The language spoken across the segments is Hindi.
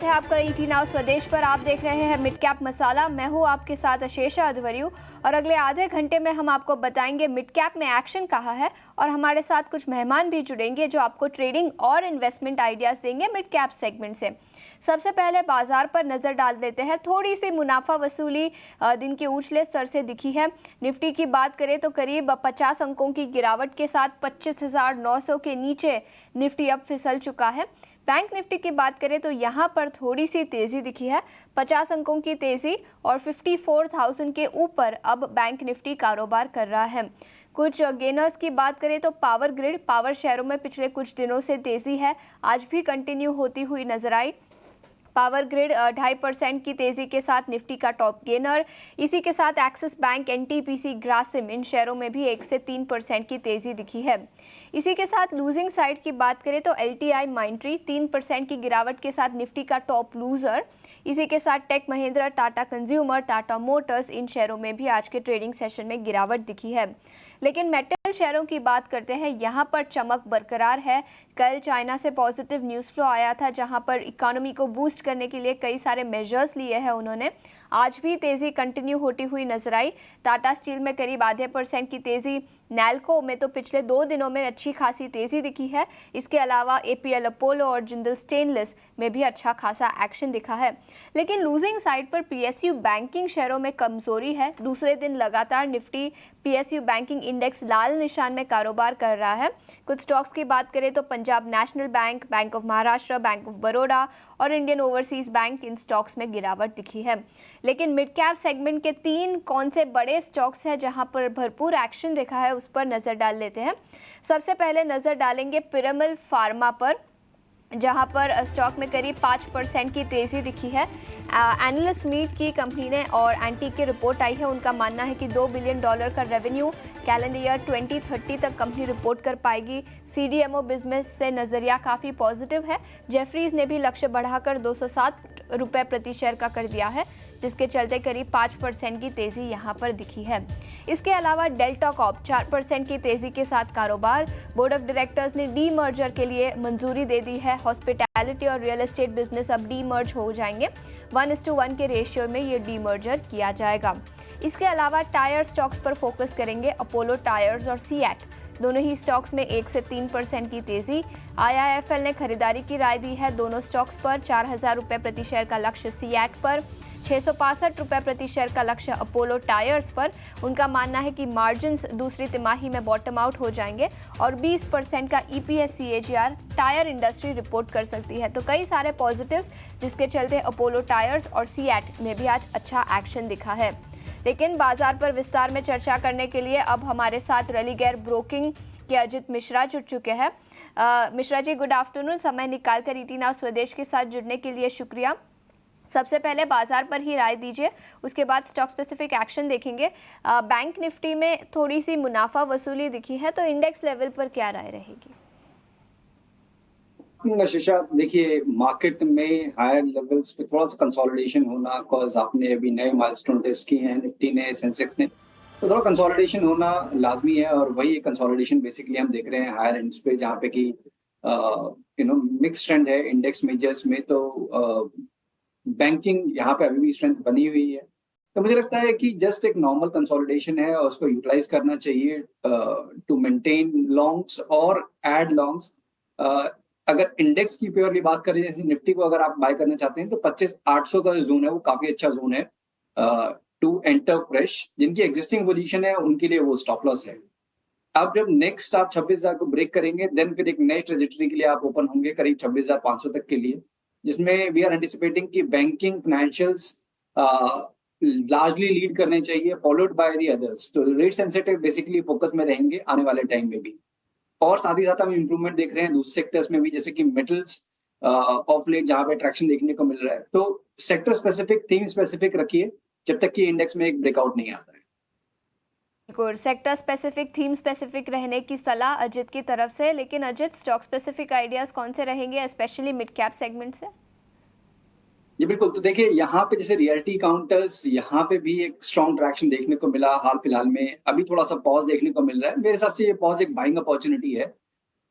है आपका ईटी नाउ स्वदेश पर। आप देख रहे हैं मिड कैप मसाला। मैं हूं आपके साथ अशेषा अध्वर्यु और अगले आधे घंटे में हम आपको बताएंगे मिड कैप में एक्शन कहाँ है और हमारे साथ कुछ मेहमान भी जुड़ेंगे जो आपको ट्रेडिंग और इन्वेस्टमेंट आइडियाज देंगे मिड कैप सेगमेंट से। सबसे पहले बाजार पर नजर डाल देते हैं। थोड़ी सी मुनाफा वसूली दिन के ऊंचले स्तर से दिखी है। निफ्टी की बात करें तो करीब 50 अंकों की गिरावट के साथ 25,900 के नीचे निफ्टी अब फिसल चुका है। बैंक निफ्टी की बात करें तो यहाँ पर थोड़ी सी तेजी दिखी है, 50 अंकों की तेजी और 54,000 के ऊपर अब बैंक निफ्टी कारोबार कर रहा है। कुछ गेनर्स की बात करें तो पावर ग्रिड, पावर शेयरों में पिछले कुछ दिनों से तेजी है, आज भी कंटिन्यू होती हुई नजर आई। पावर ग्रिड 2.5% की तेजी के साथ निफ्टी का टॉप गेनर। इसी के साथ एक्सिस बैंक, एनटीपीसी, ग्रासिम इन शेयरों में भी 1 से 3% की तेजी दिखी है। इसी के साथ लूजिंग साइड की बात करें तो एलटीआई माइंट्री 3% की गिरावट के साथ निफ्टी का टॉप लूजर। इसी के साथ टेक महिंद्रा, टाटा कंज्यूमर, टाटा मोटर्स इन शेयरों में भी आज के ट्रेडिंग सेशन में गिरावट दिखी है। लेकिन मेटल शेयरों की बात करते हैं, यहां पर चमक बरकरार है। कल चाइना से पॉजिटिव न्यूज़ फ्लो आया था जहां पर इकोनॉमी को बूस्ट करने के लिए कई सारे मेजर्स लिए हैं उन्होंने। आज भी तेजी कंटिन्यू होती हुई नजर आई। टाटा स्टील में करीब 0.5% की तेजी, नैल्को में तो पिछले 2 दिनों में अच्छी खासी तेजी दिखी है। इसके अलावा एपीएल अपोलो और जिंदल स्टेनलेस में भी अच्छा खासा एक्शन दिखा है। लेकिन लूजिंग साइड पर पीएसयू बैंकिंग शेयरों में कमजोरी है। दूसरे दिन लगातार निफ्टी पीएसयू बैंकिंग इंडेक्स लाल निशान में कारोबार कर रहा है। कुछ स्टॉक्स की बात करें तो Punjab national bank, bank of Maharashtra, bank of Baroda और इंडियन ओवरसीज बैंक इन स्टॉक्स में गिरावट दिखी है। लेकिन मिड कैप सेगमेंट के 3 कौन से बड़े स्टॉक्स हैं जहां पर भरपूर एक्शन देखा है उस पर नजर डाल लेते हैं। सबसे पहले नजर डालेंगे पिरामल फार्मा पर, जहां पर स्टॉक में करीब 5% की तेजी दिखी है। एनालिस्ट मीट की कंपनी ने और एंटी की रिपोर्ट आई है। उनका मानना है कि $2 बिलियन का रेवेन्यू कैलेंडर ईयर 2030 तक कंपनी रिपोर्ट कर पाएगी। सीडीएमओ बिजनेस से नजरिया काफ़ी पॉजिटिव है। जेफरीज ने भी लक्ष्य बढ़ाकर ₹207 प्रति शेयर का कर दिया है, जिसके चलते करीब 5% की तेजी यहां पर दिखी है। इसके अलावा डेल्टा कॉर्प 4% की तेजी के साथ कारोबार। बोर्ड ऑफ डायरेक्टर्स ने डी मर्जर के लिए मंजूरी दे दी है। हॉस्पिटैलिटी और रियल एस्टेट बिजनेस अब डी मर्ज हो जाएंगे। 1:1 के रेशियो में ये डी मर्जर किया जाएगा। इसके अलावा टायर स्टॉक्स पर फोकस करेंगे। अपोलो टायर्स और सीएट दोनों ही स्टॉक्स में 1 से 3% की तेजी। आईआईएफएल ने खरीदारी की राय दी है दोनों स्टॉक्स पर। ₹4,000 प्रति शेयर का लक्ष्य सीएट पर, ₹665 प्रति शेयर का लक्ष्य अपोलो टायर्स पर। उनका मानना है कि मार्जिन्स दूसरी तिमाही में बॉटम आउट हो जाएंगे और 20% का EPS CAGR tyre industry report कर सकती है। तो कई सारे पॉजिटिव्स जिसके चलते अपोलो टायर्स और सीएट में भी आज अच्छा एक्शन दिखा है। लेकिन बाजार पर विस्तार में चर्चा करने के लिए अब हमारे साथ रेलिगेयर ब्रोकिंग के अजित मिश्रा जुड़ चुके हैं। Mishra ji, good afternoon. समय निकालकर ईटी नाउ स्वदेश के साथ जुड़ने के लिए शुक्रिया। सबसे पहले बाजार पर ही राय दीजिए, उसके बाद स्टॉक स्पेसिफिक एक्शन देखेंगे। बैंक निफ्टी में थोड़ी सी मुनाफा वसूली दिखी है, तो इंडेक्स लेवल पर क्या राय रहेगी? नशीशा, देखिए मार्केट में हायर लेवल्स पे थोड़ा सा कंसोलिडेशन होना, कॉज आपने अभी नए माइलस्टोन टेस्ट किए हैं निफ्टी ने, सेंसेक्स ने, तो थोड़ा कंसोलिडेशन होना लाजमी है। और वही कंसोलिडेशन बेसिकली हम देख रहे हैं हायर एंड्स पे, जहाँ पे कि मिक्स ट्रेंड है इंडेक्स मेजर्स में। तो बैंकिंग यहाँ पे अभी भी स्ट्रेंथ बनी हुई है। तो मुझे लगता है कि जस्ट एक नॉर्मल कंसोलिडेशन है और उसको यूटिलाइज करना चाहिए टू मेंटेन लॉन्ग्स और एड लॉन्ग्स। अगर इंडेक्स की प्योरली बात करें, जैसे निफ्टी को अगर आप बाय करना चाहते हैं तो 25,800 का जो जोन है वो काफी अच्छा जोन है टू एंटर फ्रेश। जिनकी एग्जिस्टिंग पोजीशन है उनके लिए वो स्टॉप लॉस है। अब जब नेक्स्ट आप 26,000 को ब्रेक करेंगे, देन फिर एक नई ट्रेजेक्टरी के लिए आप ओपन होंगे करीब 26,500 तक के लिए, जिसमें वी आर एंटिसिपेटिंग कि बैंकिंग, फाइनेंशियल्स लार्जली लीड करने चाहिए, फॉलोड बाय द अदर्स। तो रेट सेंसिटिव बेसिकली फोकस में रहेंगे आने वाले टाइम में भी। और साथ ही साथ हम इम्प्रूवमेंट देख रहे हैं दूसरे सेक्टर्स में भी, जैसे कि मेटल्स ऑफ लेट जहां पे ट्रैक्शन देखने को मिल रहा है। तो सेक्टर स्पेसिफिक, थीम स्पेसिफिक रखिए जब तक कि इंडेक्स में एक ब्रेकआउट नहीं आता है। बिल्कुल, सेक्टर स्पेसिफिक, थीम स्पेसिफिक रहने की सलाह अजित की तरफ से। लेकिन अजित, स्टॉक स्पेसिफिक आइडियाज कौन से रहेंगे स्पेशली मिड कैप सेगमेंट से? जी बिल्कुल। तो देखिए यहाँ पे जैसे रियलिटी काउंटर्स, यहाँ पे भी एक स्ट्रॉन्ग ट्रैक्शन देखने को मिला हाल फिलहाल में। अभी थोड़ा सा पॉज देखने को मिल रहा है। मेरे हिसाब से ये पॉज एक बाइंग अपॉर्चुनिटी है।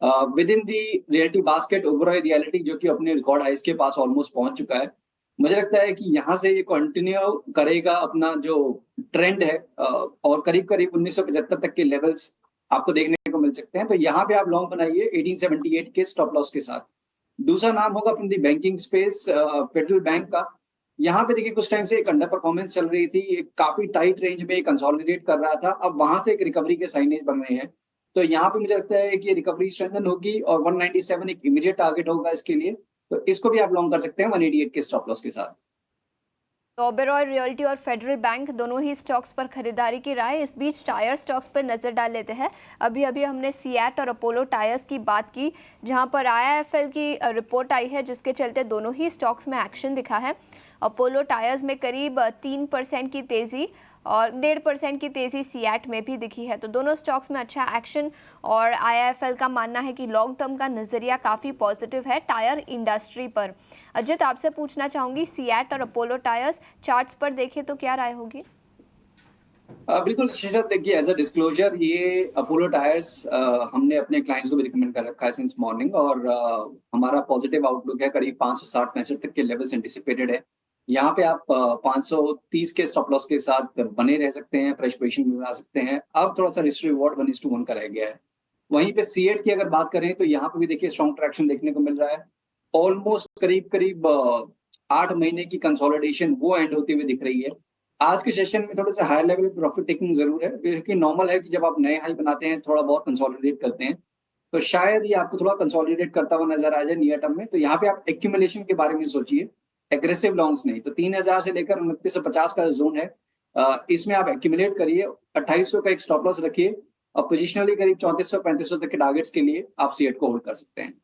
With in the reality basket Oberoi reality जो कि अपने रिकॉर्ड हाइस के पास ऑलमोस्ट पहुंच चुका है। मुझे लगता है कि यहाँ से ये कंटिन्यू करेगा अपना जो ट्रेंड है, और करीब-करीब 1975 तक के लेवल्स आपको देखने को मिल सकते हैं। तो यहाँ पे आप लॉन्ग बनाइए 1878 के स्टॉप लॉस के साथ। दूसरा नाम होगा from the banking space, federal bank का। यहाँ पे देखिए कुछ टाइम से एक अंडर परफॉर्मेंस चल रही थी, एक काफी टाइट रेंज में कंसोलिडेट कर रहा था, अब वहां से एक रिकवरी के साइनेज बन रहे हैं। तो यहाँ पे मुझे लगता है कि रिकवरी स्ट्रेंथन होगी और 197 एक इमीडिएट टारगेट होगा इसके लिए। तो इसको भी आप लॉन्ग कर सकते हैं 188 के स्टॉप लॉस के साथ। तो ओबेरॉय रियल्टी और फेडरल बैंक दोनों ही स्टॉक्स पर खरीदारी की राय। इस बीच टायर स्टॉक्स पर नजर डाल लेते हैं। अभी अभी हमने सीएट और अपोलो टायर्स की बात की, जहां पर आईआईएफएल की रिपोर्ट आई है, जिसके चलते दोनों ही स्टॉक्स में एक्शन दिखा है। अपोलो टायर्स में करीब 3% की तेज़ी और 1.5% की तेज़ी सीएट में भी दिखी है। तो दोनों स्टॉक्स में अच्छा एक्शन, और आईआईएफएल का मानना है कि लॉन्ग टर्म का नज़रिया काफ़ी पॉजिटिव है टायर इंडस्ट्री पर। अजित, आपसे पूछना चाहूँगी, सीएट और अपोलो टायर्स चार्ट्स पर देखें तो क्या राय होगी? बिल्कुल शीर्षक देखिए, एज अ डिस्क्लोजर ये अपोलो टायर्स हमने अपने क्लाइंट्स को भी रिकमेंड कर रखा है सिंस मॉर्निंग, और हमारा पॉजिटिव आउटलुक है, करीब 560-65 तक के लेवल्स एंटिसिपेटेड है। यहाँ पे आप 530 के स्टॉप लॉस के साथ बने रह सकते हैं, फ्रेश पोजीशन भी बना सकते हैं। अब थोड़ा सा रिस्क रिवॉर्ड 1:1 का रह गया है। वहीं पे सीएट की अगर बात करें तो यहाँ पे भी देखिए स्ट्रॉन्ग ट्रैक्शन देखने को मिल रहा है। ऑलमोस्ट करीब 8 महीने की कंसोलिडेशन वो एंड होती हुई दिख रही है। आज के सेशन में थोड़ा सा हायर लेवल प्रॉफिट टेकिंग जरूर है, क्योंकि नॉर्मल है कि जब आप नए हाई बनाते हैं थोड़ा बहुत कंसोलिडेट करते हैं, तो शायद ये आपको थोड़ा कंसोलिडेट करता हुआ नजर आ जाए नियर टर्म में। तो यहाँ पे आप एक्यूमुलेशन के बारे में सोचिए, एग्रेसिव लॉन्ग्स नहीं। तो 3000 से लेकर 2950 का जोन है, इसमें आप एक्यूमुलेट करिए। 2800 का एक स्टॉप लॉस रखिए और पोजिशनली करीब 3400-3500 तक के टारगेट्स के लिए आप सीएट को होल्ड कर सकते हैं।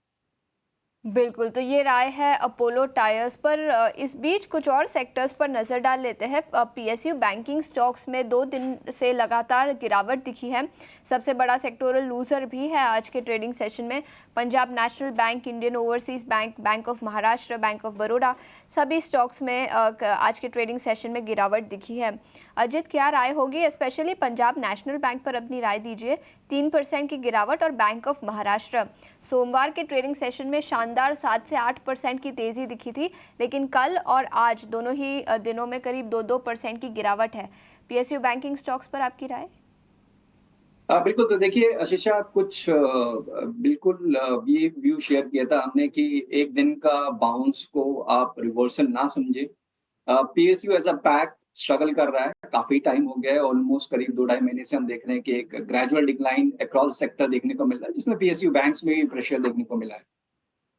बिल्कुल, तो ये राय है अपोलो टायर्स पर। इस बीच कुछ और सेक्टर्स पर नज़र डाल लेते हैं। पीएसयू बैंकिंग स्टॉक्स में 2 दिन से लगातार गिरावट दिखी है। सबसे बड़ा सेक्टोरल लूजर भी है आज के ट्रेडिंग सेशन में Punjab national bank, Indian overseas bank, bank of Maharashtra, bank of Baroda, सभी स्टॉक्स में आज के ट्रेडिंग सेशन में गिरावट दिखी है। अजित, क्या राय होगी? स्पेशली पंजाब नेशनल बैंक पर अपनी राय दीजिए। 3% की गिरावट, और बैंक ऑफ महाराष्ट्र सोमवार के ट्रेडिंग सेशन में शानदार 7 से 8% की तेज़ी दिखी थी, लेकिन कल और आज दोनों ही दिनों में करीब 2-2% की गिरावट है। पीएसयू बैंकिंग स्टॉक्स पर आपकी राय? बिल्कुल, तो देखिए आशीषा, कुछ बिल्कुल ये व्यू शेयर किया था हमने कि एक दिन का बाउंस को आप रिवर्सल ना समझे। PSU as a pack struggle कर रहा है, काफी टाइम हो गया है, ऑलमोस्ट करीब 2-2.5 महीने से हम देख रहे हैं कि एक ग्रेजुअल डिक्लाइन अक्रॉस सेक्टर देखने को मिल रहा है, जिसमें पीएसयू बैंक्स में भी प्रेशर देखने को मिला है।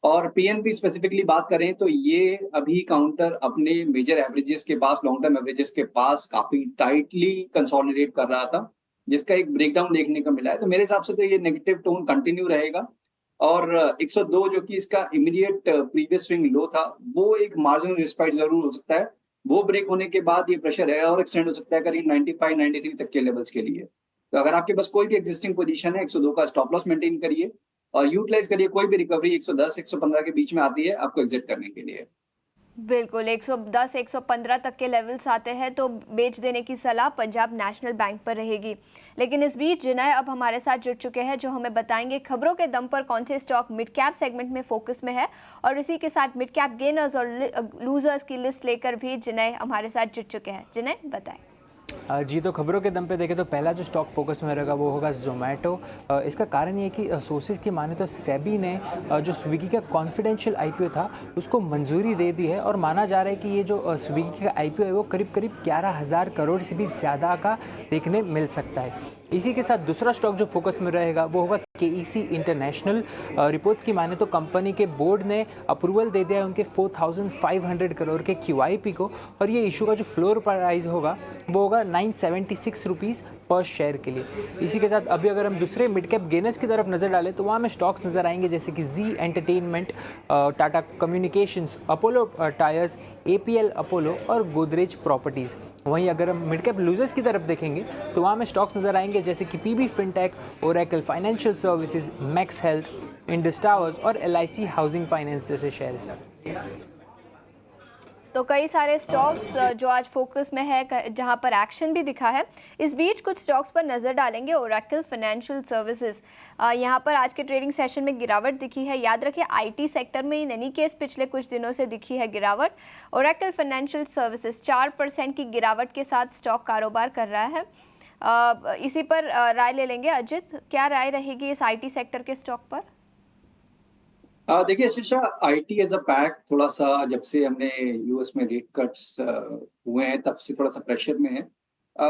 और पीएनबी स्पेसिफिकली बात करें तो ये अभी काउंटर अपने मेजर एवरेजेस के पास, लॉन्ग टर्म एवरेजेस के पास काफी टाइटली कंसोलिडेट कर रहा था, जिसका एक ब्रेकडाउन देखने को मिला है। तो मेरे हिसाब से तो ये नेगेटिव टोन कंटिन्यू रहेगा, और 102 जो कि इसका इमीडिएट प्रीवियस स्विंग लो था, वो एक मार्जिनल रिस्पाइट जरूर हो सकता है। वो ब्रेक होने के बाद ये प्रेशर है और एक्सटेंड हो सकता है करीब 95-93 तक के लेवल्स के लिए। तो अगर आपके पास कोई भी एग्जिस्टिंग पोजीशन है, 102 का स्टॉप लॉस मेंटेन करिए और यूटिलाइज करिए। कोई भी रिकवरी 110-115 के बीच में आती है आपको एग्जिट करने के लिए। बिल्कुल, 110-115 तक के लेवल्स आते हैं तो बेच देने की सलाह पंजाब नेशनल बैंक पर रहेगी। लेकिन इस बीच जिनय अब हमारे साथ जुड़ चुके हैं, जो हमें बताएंगे खबरों के दम पर कौन से स्टॉक मिड कैप सेगमेंट में फोकस में है, और इसी के साथ मिड कैप गेनर्स और लूजर्स की लिस्ट लेकर भी जिनय हमारे साथ जुड़ चुके हैं। जिनय, बताएं। जी, तो खबरों के दम पे देखें तो पहला जो स्टॉक फोकस में रहेगा वो होगा ज़ोमैटो। इसका कारण ये है कि सोर्सेज की माने तो सेबी ने जो स्विगी का कॉन्फिडेंशियल आईपीओ था उसको मंजूरी दे दी है, और माना जा रहा है कि ये जो स्विगी का आईपीओ है वो करीब 11,000 करोड़ से भी ज़्यादा का देखने मिल सकता है। इसी के साथ दूसरा स्टॉक जो फोकस में रहेगा वो होगा केईसी इंटरनेशनल। रिपोर्ट्स की माने तो कंपनी के बोर्ड ने अप्रूवल दे दिया है उनके 4,500 करोड़ के क्यूआईपी को, और ये इशू का जो फ्लोर प्राइस होगा वो होगा 976 रुपीज़ पर शेयर के लिए। इसी के साथ अभी अगर हम दूसरे मिड कैप गेनर्स की तरफ नज़र डालें तो वहाँ में स्टॉक्स नज़र आएंगे जैसे कि जी एंटरटेनमेंट, टाटा कम्युनिकेशंस, अपोलो टायर्स, एपीएल अपोलो और गोदरेज प्रॉपर्टीज़। वहीं अगर हम मिड कैप लूजर्स की तरफ देखेंगे तो वहाँ में स्टॉक्स नज़र आएंगे जैसे कि PB Fintech, Oracle Financial Services, Max Health, Indus Towers और एलआईसी हाउसिंग फाइनेंस जैसे शेयर्स। तो कई सारे स्टॉक्स जो आज फोकस में है, जहां पर एक्शन भी दिखा है। इस बीच कुछ स्टॉक्स पर नज़र डालेंगे। ओरेकल फाइनेंशियल सर्विसेज, यहां पर आज के ट्रेडिंग सेशन में गिरावट दिखी है। याद रखिए आईटी सेक्टर में इन एनी केस पिछले कुछ दिनों से दिखी है गिरावट। ओरेकल फाइनेंशियल सर्विसेज 4% की गिरावट के साथ स्टॉक कारोबार कर रहा है। इसी पर राय ले लेंगे। अजित, क्या राय रहेगी इस आईटी सेक्टर के स्टॉक पर? देखिए शीशा, आईटी एज अ पैक थोड़ा सा जब से हमने यूएस में रेट कट्स हुए हैं तब से थोड़ा सा प्रेशर में है।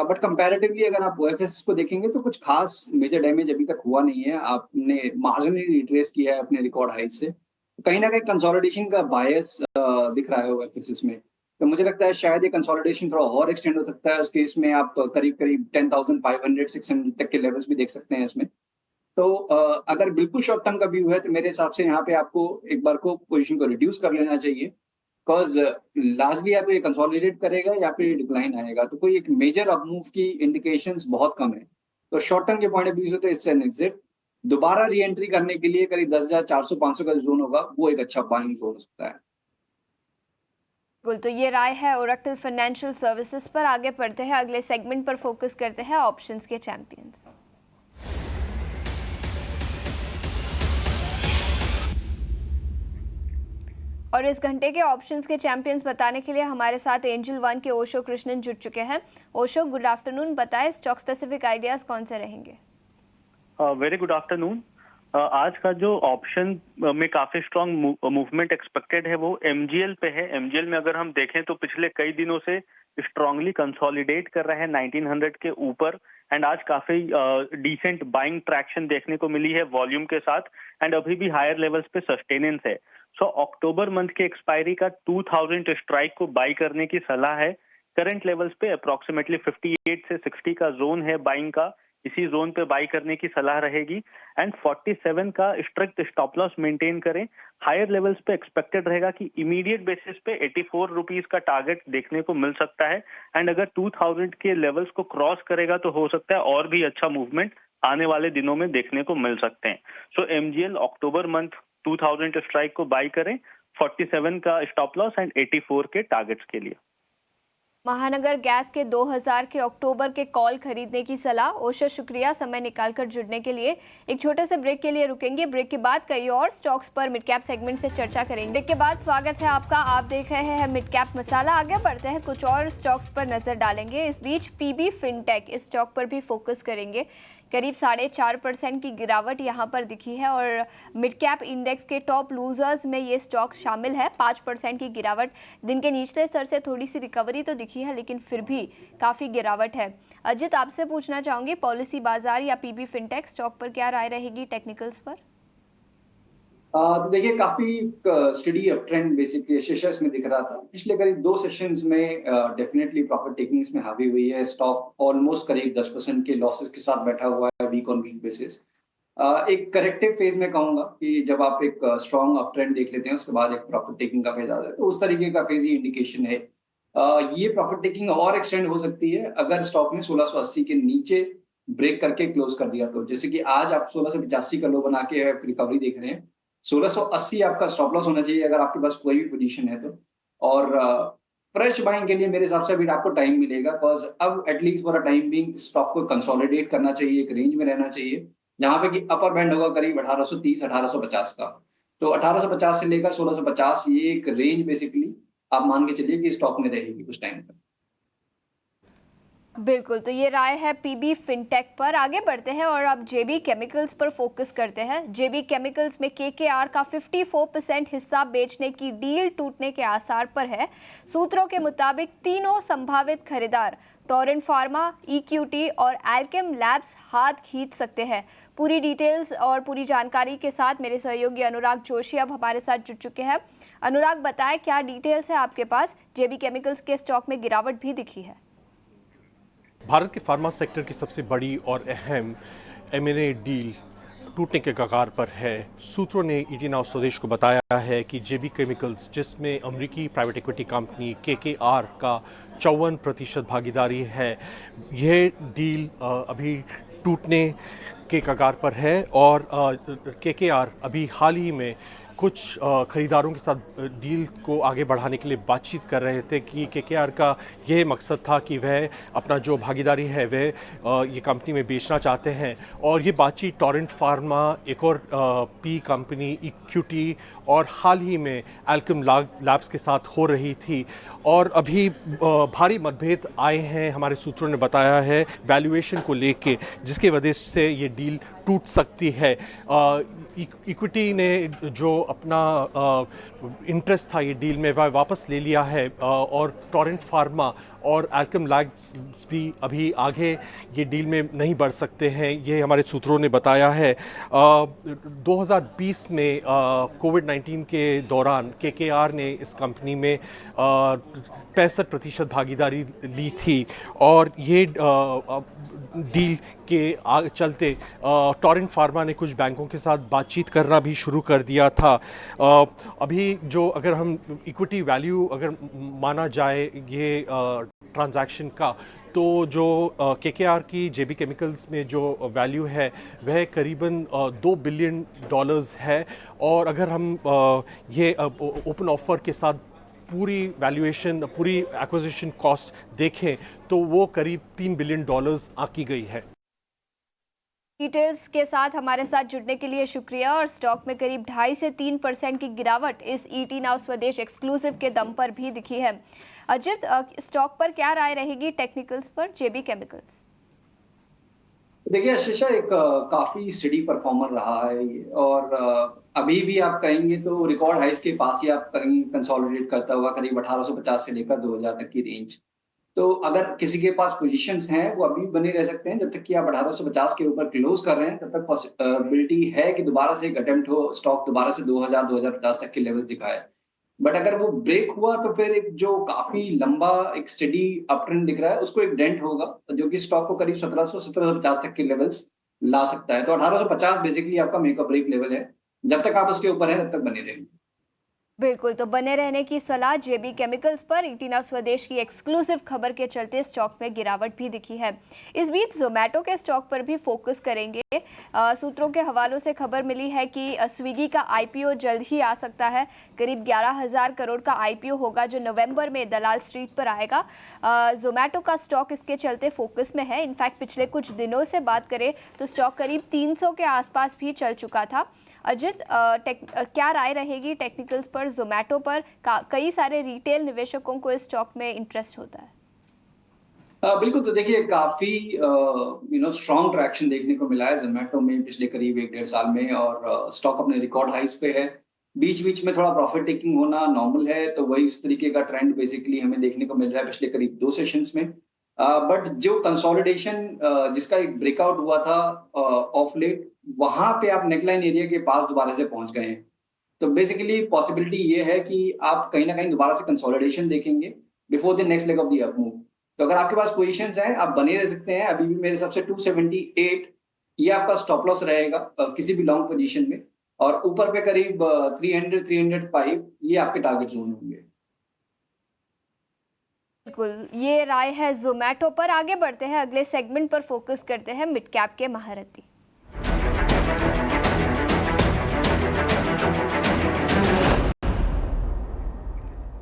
बट कंपैरेटिवली अगर आप ओएफएस को देखेंगे तो कुछ खास मेजर डैमेज अभी तक हुआ नहीं है। आपने मार्जिनली रिट्रेस किया है अपने रिकॉर्ड हाई से। कहीं ना कहीं कंसोलिडेशन का बायस दिख रहा है ओएफएस में। तो मुझे लगता है शायद ये कंसोलिडेशन थोड़ा और एक्सटेंड हो सकता है। उस केस में आप करीब करीब 10,500 600 तक के लेवल्स भी देख सकते हैं इसमें। तो अगर बिल्कुल शॉर्ट टर्म का व्यू है तो मेरे हिसाब से यहाँ पे आपको एक बार को पोजीशन को रिड्यूस कर लेना चाहिए। बिकॉज लार्जली या तो ये कंसोलिडेट करेगा या फिर डिक्लाइन आएगा, तो कोई एक मेजर अप मूव की इंडिकेशंस बहुत कम है। तो शॉर्ट टर्म के पॉइंट ऑफ व्यू से तो इससे एन एग्जिट। दोबारा री एंट्री करने के लिए करीब 10,400-500 का जोन होगा, वो एक अच्छा बाइंग जोन हो सकता है। बिल्कुल, तो ये राय है ओरेकल फाइनेंशियल सर्विसेज पर। आगे बढ़ते हैं, अगले सेगमेंट पर फोकस करते हैं, ऑप्शंस के चैंपियंस। और इस घंटे के ऑप्शंस के चैंपियंस बताने के लिए हमारे साथ एंजल वन के ओशो कृष्णन जुड़ चुके हैं। Osho, good afternoon. बताएं स्टॉक स्पेसिफिक आइडियाज कौन से रहेंगे? Very good afternoon. आज का जो ऑप्शन में काफी स्ट्रांग मूवमेंट एक्सपेक्टेड है वो एमजीएल पे है। एमजीएल में अगर हम देखें तो पिछले कई दिनों से स्ट्रांगली कंसोलिडेट कर रहा है 1900 के ऊपर, एंड आज काफी डिसेंट बाइंग ट्रैक्शन देखने को मिली है वॉल्यूम के साथ, एंड अभी भी हायर लेवल्स पे सस्टेनेंस है। सो अक्टूबर मंथ के एक्सपायरी का 2000 स्ट्राइक को बाई करने की सलाह है। करंट लेवल्स पे अप्रोक्सीमेटली 58 से 60 का जोन है बाइंग का, इसी जोन पे बाई करने की सलाह रहेगी। एंड 47 का स्ट्रिक्ट स्टॉप लॉस मेंटेन करें। हायर लेवल्स पे एक्सपेक्टेड रहेगा कि इमीडिएट बेसिस पे 84 रुपीज का टारगेट देखने को मिल सकता है, एंड अगर 2000 के लेवल्स को क्रॉस करेगा तो हो सकता है और भी अच्छा मूवमेंट आने वाले दिनों में देखने को मिल सकते हैं। सो एमजीएल अक्टूबर मंथ 2000 स्ट्राइक को बाई करें, 47 का स्टॉप लॉस एंड 84 के टारगेट्स के लिए। महानगर गैस के 2000 के अक्टूबर के कॉल खरीदने की सलाह। ओशो, शुक्रिया समय निकालकर जुड़ने के लिए। एक छोटे से ब्रेक के लिए रुकेंगे। ब्रेक के बाद कई और स्टॉक्स पर मिड कैप सेगमेंट से चर्चा करेंगे। ब्रेक के बाद स्वागत है आपका, आप देख रहे हैं मिड कैप मसाला। आगे बढ़ते हैं, कुछ और स्टॉक्स पर नजर डालेंगे। इस बीच पीबी फिनटेक, इस स्टॉक पर भी फोकस करेंगे। करीब 4.5% की गिरावट यहाँ पर दिखी है और मिड कैप इंडेक्स के टॉप लूजर्स में ये स्टॉक शामिल है। 5% की गिरावट, दिन के निचले स्तर से थोड़ी सी रिकवरी तो दिखी है लेकिन फिर भी काफ़ी गिरावट है। अजित, आपसे पूछना चाहूँगी पॉलिसी बाजार या पीबी फिनटेक स्टॉक पर क्या राय रहेगी टेक्निकल्स पर? तो देखिए काफी study up trend basically shares में दिख रहा था। पिछले करीब 2 सेशंस में डेफिनेटली प्रॉफिट टेकिंग इसमें हावी हुई है। स्टॉक ऑलमोस्ट करीब 10% के लॉसेस के साथ बैठा हुआ है वीक ऑन वीक बेसिस। एक करेक्टिव फेज में कहूंगा कि जब आप एक स्ट्रॉन्ग अप ट्रेंड देख लेते हैं उसके बाद एक प्रॉफिट टेकिंग का फेज आता है, तो उस तरीके का फेज ही इंडिकेशन है। ये प्रॉफिट टेकिंग और एक्सटेंड हो सकती है अगर स्टॉक ने 1680 के नीचे ब्रेक करके क्लोज कर दिया तो। जैसे कि आज आप 1685 का लो बना के रिकवरी देख रहे हैं, 1680 आपका स्टॉप लॉस होना चाहिए अगर आपके पास कोई भी पोजीशन है तो। और फ्रेश बाइंग के लिए मेरे हिसाब से अभी आपको टाइम मिलेगा, बिकॉज अब at least for a time being stock को कंसोलिडेट करना चाहिए, एक रेंज में रहना चाहिए जहां पे कि अपर बैंड होगा करीब 1830-1850 का। तो 1850 से लेकर 1650 ये एक रेंज बेसिकली आप मान के चलिए कि स्टॉक में रहेगी कुछ टाइम तक। बिल्कुल, तो ये राय है पीबी फिनटेक पर। आगे बढ़ते हैं और अब जेबी केमिकल्स पर फोकस करते हैं। जेबी केमिकल्स में केकेआर का 54% हिस्सा बेचने की डील टूटने के आसार पर है। सूत्रों के मुताबिक तीनों संभावित खरीदार टोरेंट फार्मा, इक्यूटी और एल्केम लैब्स हाथ खींच सकते हैं। पूरी डिटेल्स और पूरी जानकारी के साथ मेरे सहयोगी अनुराग जोशी अब हमारे साथ जुड़ चुके हैं। अनुराग, बताएं क्या डिटेल्स है आपके पास? जेबी केमिकल्स के स्टॉक में गिरावट भी दिखी है। भारत के फार्मा सेक्टर की सबसे बड़ी और अहम M&A डील टूटने के कगार पर है। सूत्रों ने ET Now स्वदेश को बताया है कि जेबी केमिकल्स, जिसमें अमेरिकी प्राइवेट इक्विटी कंपनी KKR का 54% भागीदारी है, यह डील अभी टूटने के कगार पर है। और KKR अभी हाल ही में कुछ खरीदारों के साथ डील को आगे बढ़ाने के लिए बातचीत कर रहे थे कि केकेआर का यह मकसद था कि वह अपना जो भागीदारी है वह ये कंपनी में बेचना चाहते हैं। और ये बातचीत टोरेंट फार्मा, एक और पी कंपनी इक्विटी और हाल ही में एल्केम लैब्स के साथ हो रही थी। और अभी भारी मतभेद आए हैं, हमारे सूत्रों ने बताया है वैल्यूएशन को लेके, जिसके वजह से ये डील टूट सकती है। इक्विटी ने जो अपना इंटरेस्ट था ये डील में वह वापस ले लिया है और टोरेंट फार्मा और एल्केम लैब्स भी अभी आगे ये डील में नहीं बढ़ सकते हैं, ये हमारे सूत्रों ने बताया है। 2020 में कोविड-19 के दौरान केकेआर ने इस कंपनी में 65% भागीदारी ली थी और ये डील के चलते टोरेंट फार्मा ने कुछ बैंकों के साथ बातचीत करना भी शुरू कर दिया था। अभी जो अगर हम इक्विटी वैल्यू अगर माना जाए ये ट्रांजैक्शन का, तो जो केकेआर की जेबी केमिकल्स में जो वैल्यू है वह करीबन $2 बिलियन है। और अगर हम ये ओपन ऑफर के साथ पूरी वैल्यूएशन, पूरी एक्विजिशन कॉस्ट देखें तो वो करीब $3 बिलियन आंकी गई है। डिटेल्स के साथ हमारे साथ जुड़ने के लिए शुक्रिया। और स्टॉक में करीब 2.5 से 3% की गिरावट इस ईटी नाउ स्वदेश एक्सक्लूसिव के दम पर भी दिखी है। अजित, स्टॉक पर क्या राय रहेगी टेक्निकल्स पर, जेबी केमिकल्स? देखिए आशीषा, एक काफी स्टडी परफॉर्मर रहा है ये, और अभी भी आप कहेंगे तो रिकॉर्ड हाइस के पास ही आप कहीं कंसोलिडेट करता हुआ करीब 1850 से लेकर 2000 तक की रेंज। तो अगर किसी के पास पोजीशंस हैं वो अभी भी बने रह सकते हैं। जब तक कि आप 1850 के ऊपर क्लोज कर रहे हैं तब तक पॉसिबिलिटी है कि दोबारा से एक अटेम्प्ट हो, स्टॉक दोबारा से 2000-2050 तक के लेवल दिखाए। बट अगर वो ब्रेक हुआ तो फिर एक जो काफी लंबा एक स्टडी अपट्रेंड दिख रहा है उसको एक डेंट होगा, जो कि स्टॉक को करीब 1750 तक के लेवल्स ला सकता है। तो 1850 बेसिकली आपका मेकअप ब्रेक लेवल है। जब तक आप उसके ऊपर हैं तब तक बने रहेंगे। बिल्कुल, तो बने रहने की सलाह जेबी केमिकल्स पर। ईटी नाउ स्वदेश की एक्सक्लूसिव खबर के चलते स्टॉक में गिरावट भी दिखी है। इस बीच जोमेटो के स्टॉक पर भी फोकस करेंगे। सूत्रों के हवालों से खबर मिली है कि स्विगी का आईपीओ जल्द ही आ सकता है। करीब 11,000 करोड़ का आईपीओ होगा जो नवंबर में दलाल स्ट्रीट पर आएगा। जोमेटो का स्टॉक इसके चलते फोकस में है। इनफैक्ट पिछले कुछ दिनों से बात करें तो स्टॉक करीब 300 के आसपास भी चल चुका था। अजित, क्या राय रहेगी टेक्निकल्स पर? जोमेटो पर कई सारे रिटेल निवेशकों को इस स्टॉक में इंटरेस्ट होता है। बिल्कुल, तो देखिए काफी स्ट्रॉन्ग ट्रैक्शन देखने को मिला है जोमेटो में पिछले करीब 1-1.5 साल में, और स्टॉक अपने रिकॉर्ड हाइस पे है। बीच बीच में थोड़ा प्रॉफिट टेकिंग होना नॉर्मल है, तो वही उस तरीके का ट्रेंड बेसिकली हमें देखने को मिल रहा है पिछले करीब 2 सेशंस में। बट जो कंसोलिडेशन जिसका एक ब्रेकआउट हुआ था ऑफ लेट, वहां पे आप नेकलाइन एरिया के पास दोबारा से पहुंच गए हैं। तो बेसिकली पॉसिबिलिटी ये है कि आप कहीं ना कहीं दोबारा से कंसोलिडेशन देखेंगे before the next leg of the up move. तो अगर आपके पास पोजीशंस हैं आप बने रह सकते हैं। अभी भी मेरे हिसाब से 278 ये आपका स्टॉप लॉस रहेगा किसी भी लॉन्ग पोजीशन में, और ऊपर पे करीब 300-305 ये आपके टारगेट जोन होंगे। बिल्कुल, ये राय है जोमेटो पर। आगे बढ़ते हैं, अगले सेगमेंट पर फोकस करते हैं, मिड कैप के महारथी।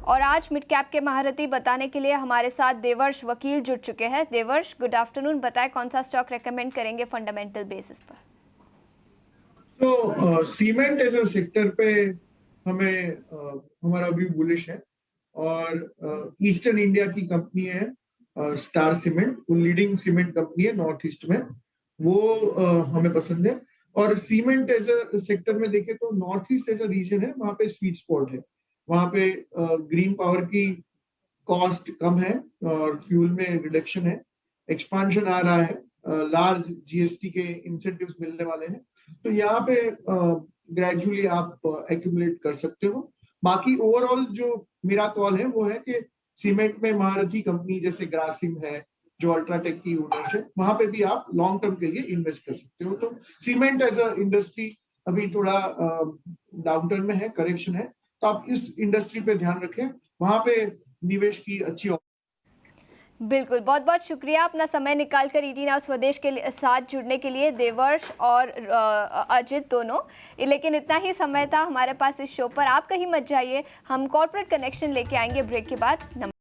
और आज मिड कैप के महारथी बताने के लिए हमारे साथ देवर्ष वकील जुड़ चुके हैं। Devarsh, good afternoon. बताएं कौन सा स्टॉक रेकमेंड करेंगे फंडामेंटल बेसिस पर? तो सीमेंट एज अ सेक्टर पे हमें हमारा व्यू बुलिश है, और ईस्टर्न इंडिया की कंपनी है स्टार सीमेंट, वो लीडिंग सीमेंट कंपनी है नॉर्थ ईस्ट में, वो हमें पसंद है। और सीमेंट एज अ सेक्टर में देखें तो north east as a region है, वहां पे स्वीट स्पॉट है। वहां पे ग्रीन पावर की कॉस्ट कम है और फ्यूल में रिडक्शन है, एक्सपांशन आ रहा है, लार्ज जीएसटी के इंसेंटिव्स मिलने वाले हैं। तो यहाँ पे ग्रेजुअली आप एक्यूमुलेट कर सकते हो। बाकी ओवरऑल जो मेरा कॉल है वो है कि सीमेंट में महारथी कंपनी जैसे ग्रासिम है जो अल्ट्राटेक की ओनर्स है, वहां पे भी आप लॉन्ग टर्म के लिए इन्वेस्ट कर सकते हो। तो सीमेंट एज अ इंडस्ट्री अभी थोड़ा डाउनटर्न में है, करेक्शन है, तो आप इस इंडस्ट्री पे ध्यान रखें, वहां पे निवेश की अच्छी। बिल्कुल, बहुत बहुत शुक्रिया अपना समय निकाल कर ईटी नाउ स्वदेश के साथ जुड़ने के लिए, देवर्ष और अजित दोनों। लेकिन इतना ही समय था हमारे पास इस शो पर। आप कहीं मत जाइए, हम कॉर्पोरेट कनेक्शन लेके आएंगे ब्रेक के बाद।